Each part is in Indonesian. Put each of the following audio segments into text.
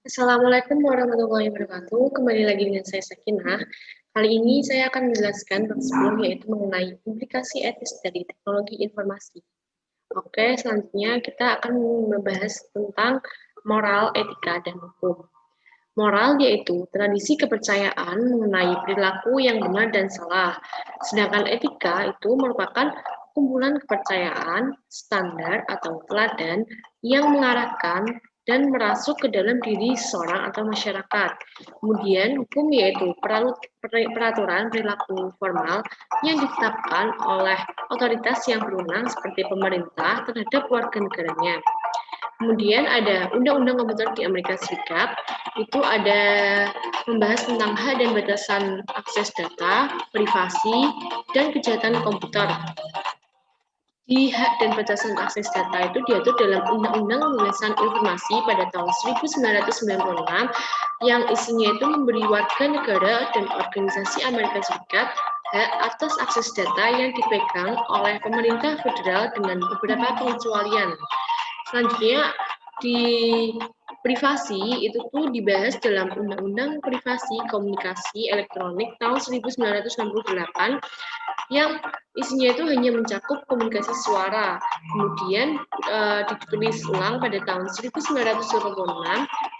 Assalamualaikum warahmatullahi wabarakatuh. Kembali lagi dengan saya Sakinah. Kali ini saya akan menjelaskan bab 10 yaitu mengenai implikasi etis dari teknologi informasi. Oke, selanjutnya kita akan membahas tentang moral, etika, dan hukum. Moral yaitu tradisi kepercayaan mengenai perilaku yang benar dan salah. Sedangkan etika itu merupakan kumpulan kepercayaan, standar atau teladan yang mengarahkan dan merasuk ke dalam diri seseorang atau masyarakat. Kemudian hukum yaitu peraturan perilaku formal yang ditetapkan oleh otoritas yang berwenang seperti pemerintah terhadap warga negaranya. Kemudian ada Undang-Undang Komputer di Amerika Serikat, itu ada membahas tentang hak dan batasan akses data, privasi, dan kejahatan komputer. Di hak dan batasan akses data itu diatur dalam Undang-Undang Pembebasan Informasi pada tahun 1996 yang isinya itu memberi warga negara dan organisasi Amerika Serikat hak atas akses data yang dipegang oleh pemerintah federal dengan beberapa pengecualian. Selanjutnya di privasi itu tuh dibahas dalam Undang-Undang Privasi Komunikasi Elektronik tahun 1968 yang isinya itu hanya mencakup komunikasi suara. Kemudian ditulis ulang pada tahun 1986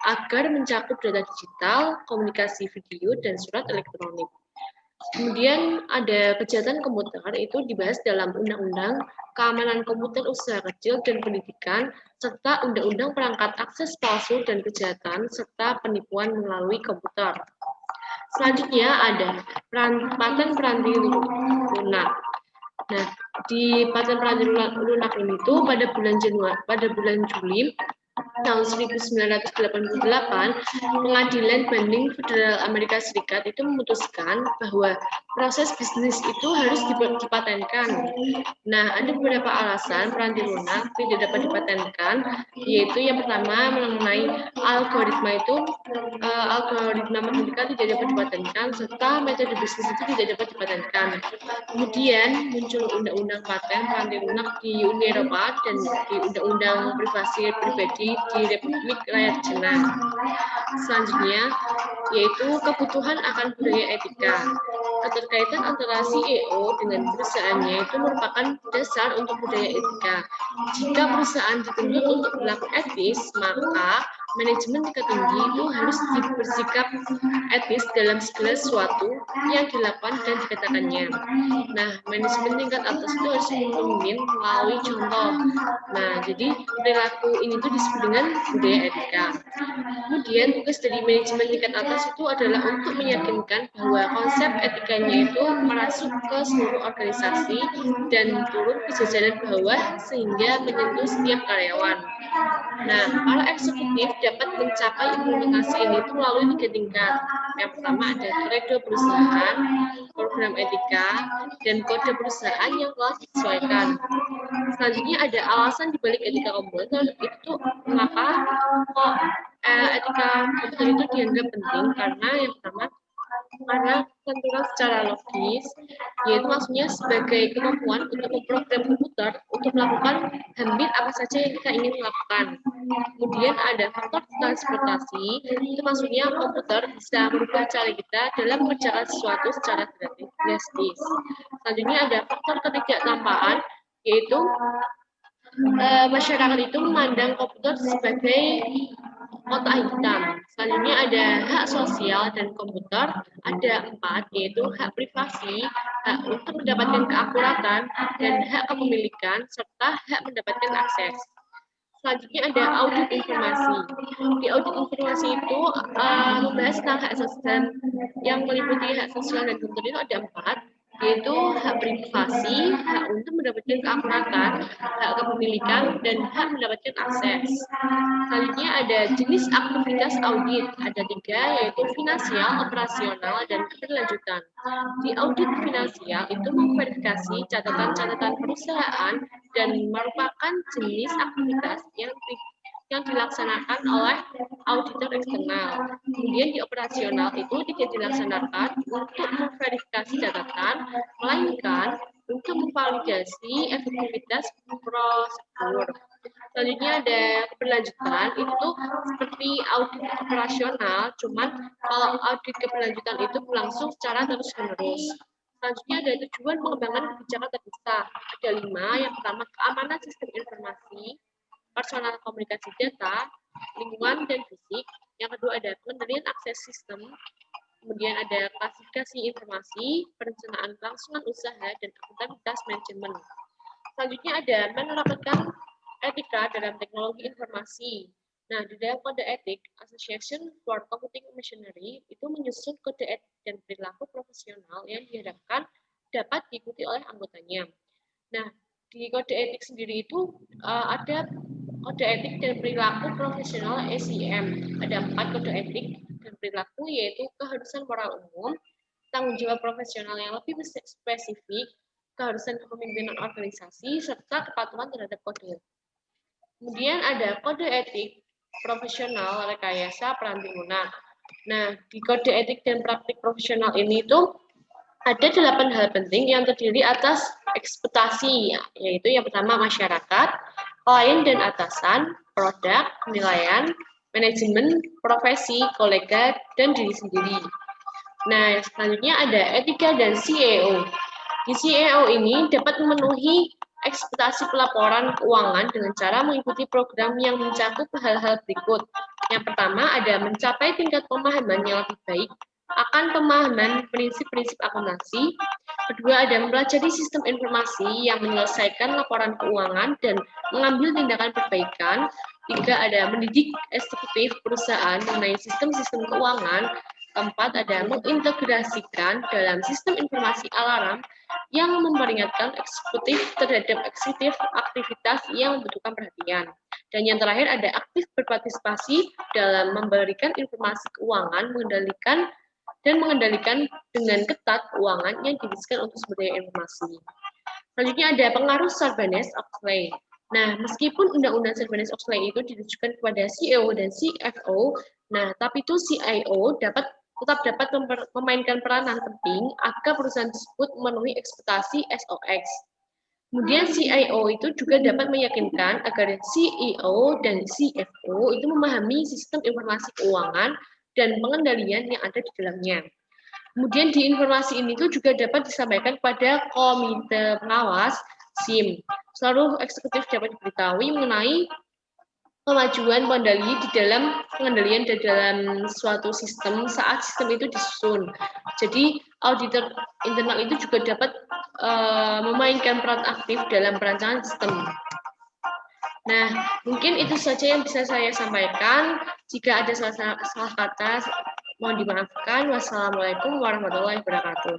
agar mencakup data digital, komunikasi video, dan surat elektronik. Kemudian ada kejahatan komputer itu dibahas dalam Undang-Undang Keamanan Komputer Usaha Kecil dan Pendidikan serta Undang-Undang Perangkat Akses Palsu dan Kejahatan serta Penipuan melalui komputer. Selanjutnya ada paten peranti lunak. Nah, di paten peranti lunak ini tuh pada bulan Juli tahun 1988, Pengadilan Banding Federal Amerika Serikat itu memutuskan bahwa proses bisnis itu harus dipatenkan. Nah, ada beberapa alasan peranti lunak tidak dapat dipatenkan, yaitu yang pertama mengenai algoritma matematika tidak dapat dipatenkan, serta metode bisnis itu tidak dapat dipatenkan. Kemudian muncul undang-undang paten peranti lunak di Uni Eropa dan di undang-undang privasi pribadi di Republik Rakyat Cina. Selanjutnya yaitu kebutuhan akan budaya etika. Keterkaitan antara CEO dengan perusahaannya itu merupakan dasar untuk budaya etika. Jika perusahaan dituntut untuk berlaku etis, maka manajemen tingkat tinggi itu harus bersikap etis dalam segala sesuatu yang dilakukan dan dikatakannya. Nah, manajemen tingkat atas itu harus memimpin melalui contoh. Nah, jadi perilaku ini tuh disebut dengan budaya etika. Kemudian tugas dari manajemen tingkat atas itu adalah untuk meyakinkan bahwa konsep etikanya itu merasuk ke seluruh organisasi dan turun ke jajaran bawah sehingga menyentuh setiap karyawan. Nah, para eksekutif dapat mencapai implementasi ini itu melalui 3 tingkat. Yang pertama ada kredo perusahaan, program etika, dan kode perusahaan yang telah disesuaikan. Selanjutnya ada alasan dibalik etika komputer, itu mengapa kok etika komputer itu dianggap penting, karena yang pertama karena tentukan secara logis, yaitu maksudnya sebagai kemampuan untuk memprogram komputer untuk melakukan hampir apa saja yang kita ingin lakukan. Kemudian ada faktor transportasi, itu maksudnya komputer bisa merubah cara kita dalam mengerjakan sesuatu secara drastis. Selanjutnya ada faktor ketidaktampaan, yaitu masyarakat itu memandang komputer sebagai kotak hitam. Selanjutnya ada hak sosial dan komputer, ada 4, yaitu hak privasi, hak untuk mendapatkan keakuratan, dan hak kepemilikan, serta hak mendapatkan akses. Selanjutnya ada audit informasi. Di audit informasi itu membahas tentang hak sosial yang meliputi hak sosial dan komputer itu ada 4, yaitu hak privasi, hak untuk mendapatkan keakuratan, hak kepemilikan, dan hak mendapatkan akses. Selanjutnya ada jenis aktivitas audit, ada 3, yaitu finansial, operasional, dan keberlanjutan. Di audit finansial itu memverifikasi catatan-catatan perusahaan dan merupakan jenis aktivitas yang dilaksanakan oleh auditor eksternal. Kemudian di operasional itu tidak dilaksanakan untuk memverifikasi catatan, melainkan untuk memvalidasi efektivitas prosedur. Selanjutnya ada keberlanjutan, itu seperti seperti audit operasional, cuman kalau audit keberlanjutan itu berlangsung secara terus-menerus. Selanjutnya ada tujuan pengembangan kebijakan terpisah. Ada 5. Yang pertama, keamanan sistem informasi, personal komunikasi data, lingkungan dan fisik. Yang kedua ada pengendalian akses sistem. Kemudian ada klasifikasi informasi, perencanaan kelangsungan usaha, dan akuntabilitas manajemen. Selanjutnya ada menerapkan etika dalam teknologi informasi. Nah, di dalam kode etik, Association for Computing Machinery itu menyusun kode etik dan perilaku profesional yang diharapkan dapat diikuti oleh anggotanya. Nah, di kode etik sendiri itu ada kode etik dan perilaku profesional SIM. Ada 4 kode etik dan perilaku, yaitu keharusan moral umum, tanggung jawab profesional yang lebih spesifik, keharusan kepemimpinan organisasi, serta kepatuhan terhadap kode. Kemudian ada kode etik profesional rekayasa peranti lunak. Nah, di kode etik dan praktik profesional ini tuh ada 8 hal penting yang terdiri atas ekspektasi, yaitu yang pertama masyarakat, klien dan atasan, produk, penilaian, manajemen, profesi, kolega, dan diri sendiri. Nah, selanjutnya ada etika dan CEO. Di CEO ini dapat memenuhi ekspektasi pelaporan keuangan dengan cara mengikuti program yang mencakup hal-hal berikut. Yang pertama ada mencapai tingkat pemahaman yang lebih baik akan pemahaman prinsip-prinsip akuntansi. Kedua ada mempelajari sistem informasi yang menyelesaikan laporan keuangan dan mengambil tindakan perbaikan. Tiga ada mendidik eksekutif perusahaan mengenai sistem-sistem keuangan. Keempat ada mengintegrasikan dalam sistem informasi alarm yang memperingatkan eksekutif terhadap aktivitas yang membutuhkan perhatian. Dan yang terakhir ada aktif berpartisipasi dalam memberikan informasi keuangan, mengendalikan dengan ketat keuangan yang diriskan untuk sumber daya informasi. Selanjutnya ada pengaruh Sarbanes-Oxley. Nah, meskipun undang-undang Sarbanes-Oxley itu ditujukan kepada CEO dan CFO, nah, tapi itu CIO tetap dapat memainkan peranan penting agar perusahaan tersebut memenuhi ekspektasi SOX. Kemudian CIO itu juga dapat meyakinkan agar CEO dan CFO itu memahami sistem informasi keuangan dan pengendalian yang ada di dalamnya. Kemudian di informasi ini tuh juga dapat disampaikan kepada komite pengawas SIM. Seluruh eksekutif dapat diberitahu mengenai kemajuan pengendalian di dalam suatu sistem saat sistem itu disusun. Jadi auditor internal itu juga dapat memainkan peran aktif dalam perancangan sistem. Nah, mungkin itu saja yang bisa saya sampaikan. Jika ada salah kata, mohon dimaafkan. Wassalamualaikum warahmatullahi wabarakatuh.